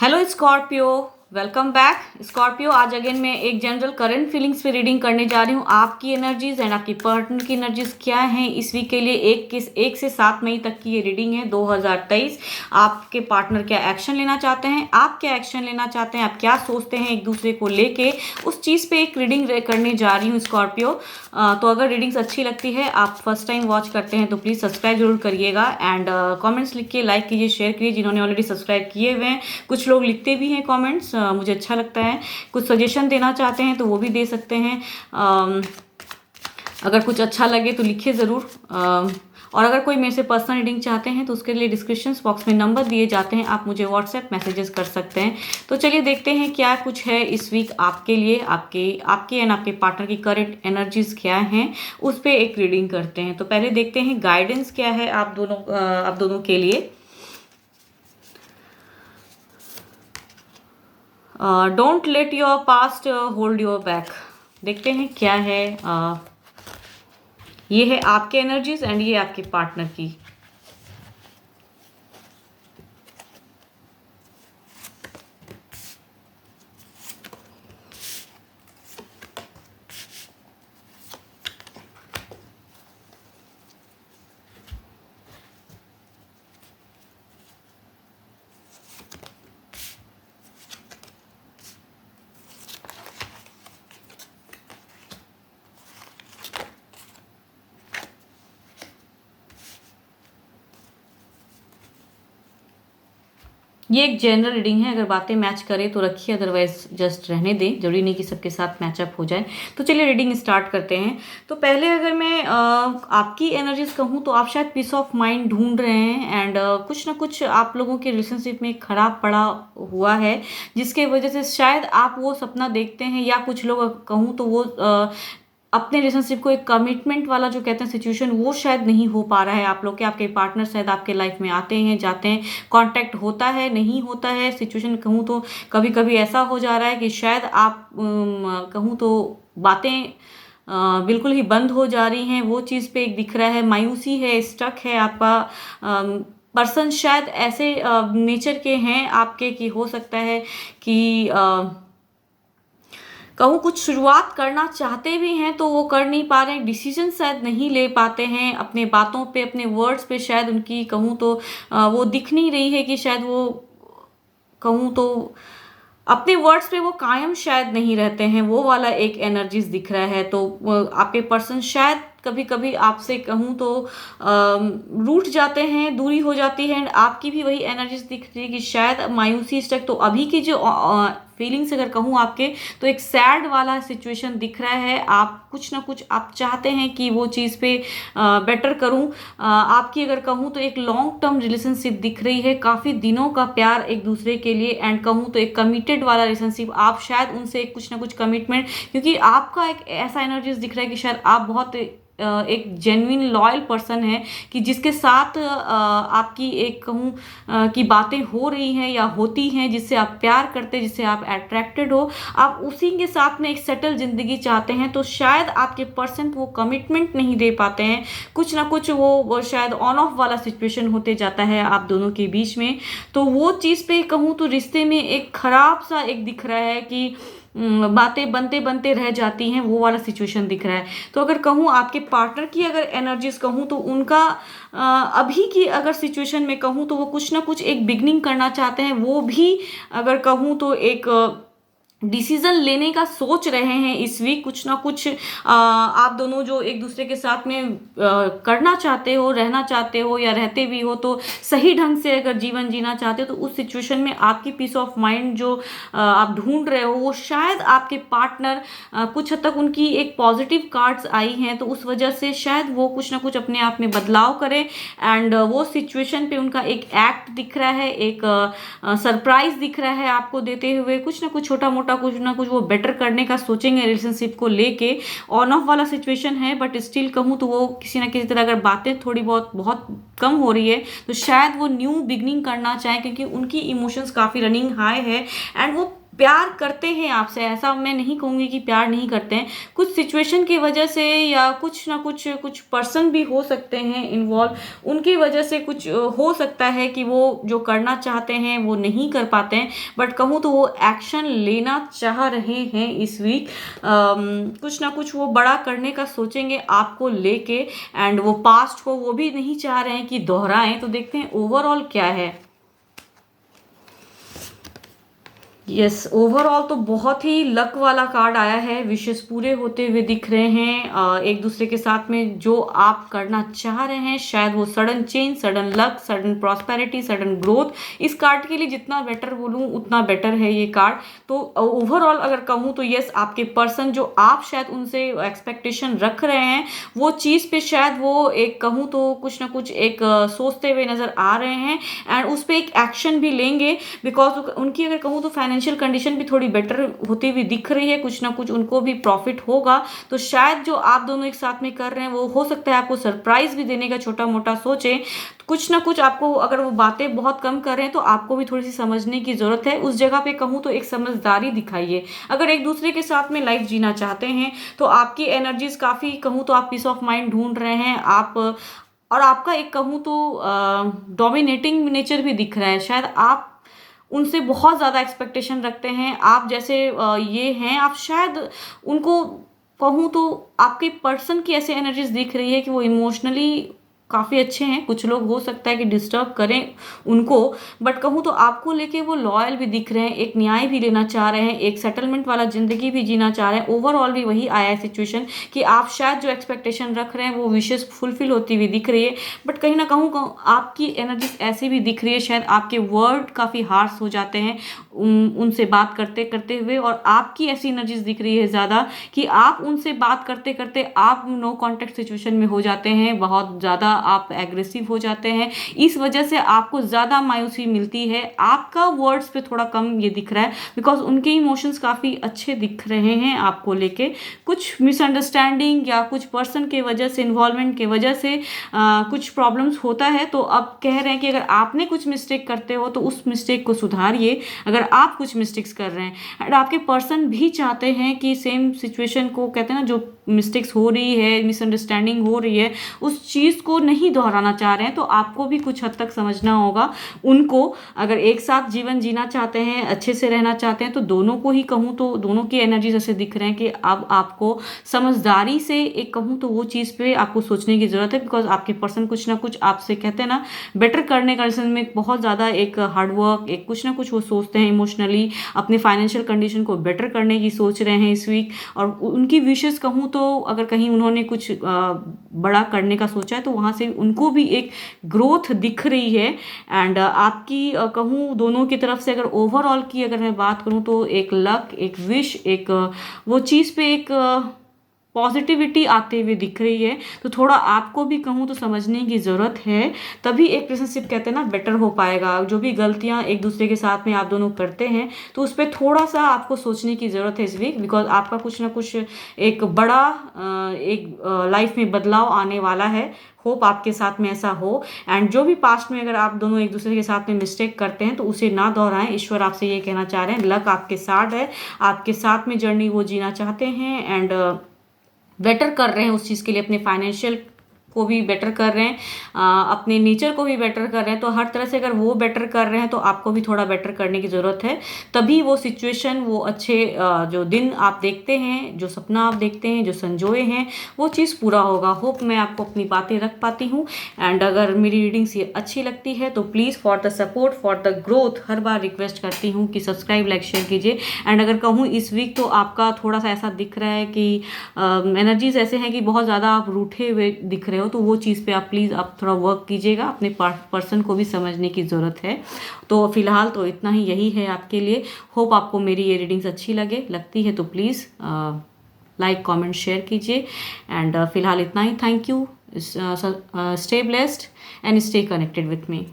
Hello Scorpio, welcome back Scorpio. आज again मैं एक जनरल करंट फीलिंग्स पे रीडिंग करने जा रही हूँ। आपकी एनर्जीज एंड आपकी पार्टनर की एनर्जीज क्या हैं इस वीक के लिए। एक से 7 मई तक की ये रीडिंग है 2023। आपके पार्टनर क्या एक्शन लेना चाहते हैं, आप क्या एक्शन लेना चाहते हैं, आप क्या सोचते हैं एक दूसरे को लेके, उस चीज़ पे एक रीडिंग करने जा रही हूँ स्कॉर्पियो। तो अगर रीडिंग्स अच्छी लगती है, आप फर्स्ट टाइम वॉच करते हैं तो प्लीज़ सब्सक्राइब जरूर करिएगा एंड कमेंट्स लिख के लाइक कीजिए, शेयर कीजिए जिन्होंने ऑलरेडी सब्सक्राइब किए हुए हैं। कुछ लोग लिखते भी हैं कमेंट्स, मुझे अच्छा लगता है। कुछ सजेशन देना चाहते हैं तो वो भी दे सकते हैं। अगर कुछ अच्छा लगे तो लिखिए ज़रूर। और अगर कोई मेरे से पर्सनल रीडिंग चाहते हैं तो उसके लिए डिस्क्रिप्शन बॉक्स में नंबर दिए जाते हैं, आप मुझे व्हाट्सएप मैसेजेस कर सकते हैं। तो चलिए देखते हैं क्या कुछ है इस वीक आपके लिए। आपके एंड आपके पार्टनर की करंट एनर्जीज क्या हैं, उस पर एक रीडिंग करते हैं। तो पहले देखते हैं गाइडेंस क्या है आप दोनों के लिए। Don't let your past hold your back. देखते हैं क्या है। ये है आपके एनर्जीज एंड ये आपके पार्टनर की। ये एक जनरल रीडिंग है, अगर बातें मैच करें तो रखिए, अदरवाइज जस्ट रहने दें। जरूरी नहीं कि सबके साथ मैचअप हो जाए। तो चलिए रीडिंग स्टार्ट करते हैं। तो पहले अगर मैं आपकी एनर्जीज कहूँ तो आप शायद पीस ऑफ माइंड ढूंढ रहे हैं एंड कुछ ना कुछ आप लोगों के रिलेशनशिप में खराब पड़ा हुआ है, जिसके वजह से शायद आप वो सपना देखते हैं, या कुछ लोग कहूँ तो वो अपने रिलेशनशिप को एक कमिटमेंट वाला जो कहते हैं सिचुएशन, वो शायद नहीं हो पा रहा है आप लोग के। आपके पार्टनर शायद आपके लाइफ में आते हैं जाते हैं, कांटेक्ट होता है नहीं होता है सिचुएशन कहूँ तो। कभी कभी ऐसा हो जा रहा है कि शायद आप कहूँ तो बातें बिल्कुल ही बंद हो जा रही हैं। वो चीज़ पे एक दिख रहा है, मायूसी है, स्टक है आपका पर्सन। शायद ऐसे नेचर के हैं आपके कि हो सकता है कि कहूँ कुछ शुरुआत करना चाहते भी हैं तो वो कर नहीं पा रहे हैं, डिसीजन शायद नहीं ले पाते हैं अपने बातों पे, अपने वर्ड्स पे। शायद उनकी कहूँ तो वो दिख नहीं रही है कि शायद वो कहूँ तो अपने वर्ड्स पे वो कायम शायद नहीं रहते हैं, वो वाला एक एनर्जीज दिख रहा है। तो आपके पर्सन शायद कभी कभी आपसे कहूँ तो रूठ जाते हैं, दूरी हो जाती है एंड आपकी भी वही एनर्जीज दिख रही है कि शायद मायूसी स्टक। तो अभी की जो फीलिंग्स अगर कहूँ आपके, तो एक सैड वाला सिचुएशन दिख रहा है। आप कुछ ना कुछ आप चाहते हैं कि वो चीज़ पे बेटर करूँ। आपकी अगर कहूँ तो एक लॉन्ग टर्म रिलेशनशिप दिख रही है, काफ़ी दिनों का प्यार एक दूसरे के लिए एंड कहूँ तो एक कमिटेड वाला रिलेशनशिप। आप शायद उनसे कुछ ना कुछ कमिटमेंट, क्योंकि आपका एक ऐसा एनर्जीज दिख रहा है कि शायद आप बहुत एक जेन्युइन लॉयल पर्सन है कि जिसके साथ आपकी एक कहूँ कि बातें हो रही हैं या होती हैं, जिससे आप प्यार करते हैं, जिससे आप अट्रैक्टेड हो, आप उसी के साथ में एक सेटल जिंदगी चाहते हैं। तो शायद आपके पर्सन वो कमिटमेंट नहीं दे पाते हैं, कुछ ना कुछ वो शायद ऑन ऑफ वाला सिचुएशन होते जाता है आप दोनों के बीच में। तो वो चीज़ पे कहूँ तो रिश्ते में एक खराब सा एक दिख रहा है कि बातें बनते बनते रह जाती हैं, वो वाला सिचुएशन दिख रहा है। तो अगर कहूँ आपके पार्टनर की अगर एनर्जीज कहूँ तो उनका अभी की अगर सिचुएशन में कहूँ तो वो कुछ ना कुछ एक बिगनिंग करना चाहते हैं। वो भी अगर कहूँ तो एक डिसीजन लेने का सोच रहे हैं इस वीक। कुछ ना कुछ आप दोनों जो एक दूसरे के साथ में करना चाहते हो, रहना चाहते हो या रहते भी हो, तो सही ढंग से अगर जीवन जीना चाहते हो तो उस सिचुएशन में आपकी पीस ऑफ माइंड जो आप ढूंढ रहे हो, वो शायद आपके पार्टनर कुछ हद तक उनकी एक पॉजिटिव कार्ड्स आई हैं, तो उस वजह से शायद वो कुछ ना कुछ अपने आप में बदलाव करें एंड वो सिचुएशन पे उनका एक एक्ट दिख रहा है, एक सरप्राइज दिख रहा है आपको देते हुए। कुछ ना कुछ छोटा मोटा कुछ ना कुछ वो बेटर करने का सोचेंगे रिलेशनशिप को लेके। ऑन ऑफ वाला सिचुएशन है बट स्टिल कहूँ तो वो किसी ना किसी तरह अगर बातें थोड़ी बहुत कम हो रही है तो शायद वो न्यू बिगनिंग करना चाहे, क्योंकि उनकी इमोशंस काफ़ी रनिंग हाई है एंड वो प्यार करते हैं आपसे, ऐसा मैं नहीं कहूँगी कि प्यार नहीं करते हैं। कुछ सिचुएशन की वजह से या कुछ ना कुछ कुछ पर्सन भी हो सकते हैं इन्वॉल्व, उनकी वजह से कुछ हो सकता है कि वो जो करना चाहते हैं वो नहीं कर पाते हैं, बट कहूँ तो वो एक्शन लेना चाह रहे हैं इस वीक। कुछ ना कुछ वो बड़ा करने का सोचेंगे आपको लेके, एंड वो पास्ट को वो भी नहीं चाह रहे हैं कि दोहराएं। तो देखते हैं ओवरऑल क्या है। यस, ओवरऑल तो बहुत ही लक वाला कार्ड आया है। विशेष पूरे होते हुए दिख रहे हैं एक दूसरे के साथ में। जो आप करना चाह रहे हैं शायद वो sudden change, sudden luck, sudden prosperity, sudden growth, इस कार्ड के लिए जितना बेटर बोलूँ उतना बेटर है ये कार्ड। तो ओवरऑल अगर कहूँ तो यस, आपके पर्सन जो आप शायद उनसे एक्सपेक्टेशन रख रहे हैं वो चीज़ पे शायद वो एक कहूँ तो कुछ ना कुछ एक सोचते हुए नज़र आ रहे हैं, एंड उस पर एक एक्शन भी लेंगे। बिकॉज उनकी अगर कहूँ तो फाइनेंशियल कंडीशन भी थोड़ी बेटर होती हुई दिख रही है, कुछ ना कुछ उनको भी प्रॉफिट होगा। तो शायद जो आप दोनों एक साथ में कर रहे हैं वो हो सकता है आपको सरप्राइज भी देने का छोटा मोटा सोचे। कुछ ना कुछ आपको, अगर वो बातें बहुत कम कर रहे हैं तो आपको भी थोड़ी सी समझने की जरूरत है। उस जगह पे कहूँ तो एक समझदारी दिखाइए। अगर एक दूसरे के साथ में लाइफ जीना चाहते हैं तो आपकी एनर्जीज काफ़ी कहूँ तो आप पीस ऑफ माइंड ढूंढ रहे हैं आप, और आपका एक कहूँ तो डोमिनेटिंग नेचर भी दिख रहा है। शायद आप उनसे बहुत ज़्यादा एक्सपेक्टेशन रखते हैं। आप जैसे ये हैं, आप शायद उनको कहूँ तो आपके पर्सन की ऐसी एनर्जीज दिख रही है कि वो इमोशनली काफ़ी अच्छे हैं। कुछ लोग हो सकता है कि डिस्टर्ब करें उनको, बट कहूँ तो आपको लेके वो लॉयल भी दिख रहे हैं, एक न्याय भी लेना चाह रहे हैं, एक सेटलमेंट वाला ज़िंदगी भी जीना चाह रहे हैं। ओवरऑल भी वही आया है सिचुएशन कि आप शायद जो एक्सपेक्टेशन रख रहे हैं वो विशेष फुलफिल होती हुई दिख रही है, बट कहीं ना कहूँ आपकी एनर्जी ऐसी भी दिख रही है, शायद आपके वर्ड काफ़ी हार्श हो जाते हैं उनसे बात करते करते हुए, और आपकी ऐसी एनर्जीज दिख रही है ज़्यादा कि आप उनसे बात करते करते आप नो कॉन्टेक्ट सिचुएशन में हो जाते हैं, बहुत ज़्यादा आप एग्रेसिव हो जाते हैं। इस वजह से आपको ज़्यादा मायूसी मिलती है। आपका वर्ड्स पे थोड़ा कम ये दिख रहा है, बिकॉज उनके इमोशंस काफ़ी अच्छे दिख रहे हैं आपको लेके। कुछ मिसअंडरस्टैंडिंग या कुछ पर्सन के वजह से, इन्वॉल्वमेंट के वजह से कुछ प्रॉब्लम्स होता है। तो अब कह रहे हैं कि अगर आपने कुछ मिस्टेक करते हो तो उस मिस्टेक को सुधारिए, अगर आप कुछ मिस्टेक्स कर रहे हैं। एंड आपके पर्सन भी चाहते हैं कि सेम सिचुएशन को, कहते हैं ना, जो मिस्टेक्स हो रही है, मिसअंडरस्टैंडिंग हो रही है, उस चीज़ को नहीं दोहराना चाह रहे हैं। तो आपको भी कुछ हद तक समझना होगा उनको। अगर एक साथ जीवन जीना चाहते हैं, अच्छे से रहना चाहते हैं, तो दोनों को ही कहूँ तो दोनों की एनर्जीज ऐसे दिख रहे हैं कि अब आपको समझदारी से एक कहूँ तो वो चीज़ पे आपको सोचने की ज़रूरत है। बिकॉज आपके पर्सन कुछ ना कुछ आपसे, कहते हैं ना, बेटर करने का में बहुत ज़्यादा एक हार्डवर्क, एक कुछ ना कुछ वो सोचते हैं इमोशनली, अपने फाइनेंशियल कंडीशन को बेटर करने की सोच रहे हैं इस वीक। और उनकी विशेष कहूँ तो अगर कहीं उन्होंने कुछ बड़ा करने का सोचा है तो वहाँ से उनको भी एक ग्रोथ दिख रही है। एंड आपकी कहूँ दोनों की तरफ से अगर ओवरऑल की अगर मैं बात करूँ तो एक लक, एक विश, एक वो चीज़ पे एक पॉजिटिविटी आते हुए दिख रही है। तो थोड़ा आपको भी कहूँ तो समझने की ज़रूरत है, तभी एक रिलेशनशिप, कहते हैं ना, बेटर हो पाएगा। जो भी गलतियाँ एक दूसरे के साथ में आप दोनों करते हैं तो उस पर थोड़ा सा आपको सोचने की ज़रूरत है इस वीक। बिकॉज आपका कुछ ना कुछ एक बड़ा एक लाइफ में बदलाव आने वाला है। होप आपके साथ में ऐसा हो। एंड जो भी पास्ट में अगर आप दोनों एक दूसरे के साथ में मिस्टेक करते हैं तो उसे ना दोहराएं। ईश्वर आपसे ये कहना चाह रहे हैं, लक आपके साथ है, आपके साथ में जर्नी वो जीना चाहते हैं। एंड बेटर कर रहे हैं उस चीज़ के लिए, अपने फाइनेंशियल को भी बेटर कर रहे हैं, अपने नेचर को भी बेटर कर रहे हैं। तो हर तरह से अगर वो बेटर कर रहे हैं तो आपको भी थोड़ा बेटर करने की ज़रूरत है। तभी वो सिचुएशन, वो अच्छे जो दिन आप देखते हैं, जो सपना आप देखते हैं, जो संजोए हैं, वो चीज़ पूरा होगा। होप मैं आपको अपनी बातें रख पाती हूँ। एंड अगर मेरी रीडिंग्स ये अच्छी लगती है तो please for the support, for the growth, her bar request करती हूँ कि सब्सक्राइब, लाइक, शेयर कीजिए। एंड अगर कहूँ इस वीक तो आपका थोड़ा सा ऐसा दिख रहा है कि एनर्जीज ऐसे हैं कि बहुत ज़्यादा आप रूठे हुए दिख रहे हो। तो वो चीज़ पे आप प्लीज़ आप थोड़ा वर्क कीजिएगा, अपने पर्सन को भी समझने की ज़रूरत है। तो फिलहाल तो इतना ही, यही है आपके लिए। होप आपको मेरी ये रीडिंग्स अच्छी लगती है तो प्लीज़ लाइक, कमेंट, शेयर कीजिए। एंड फिलहाल इतना ही। Thank you. Stay blessed and stay connected with me.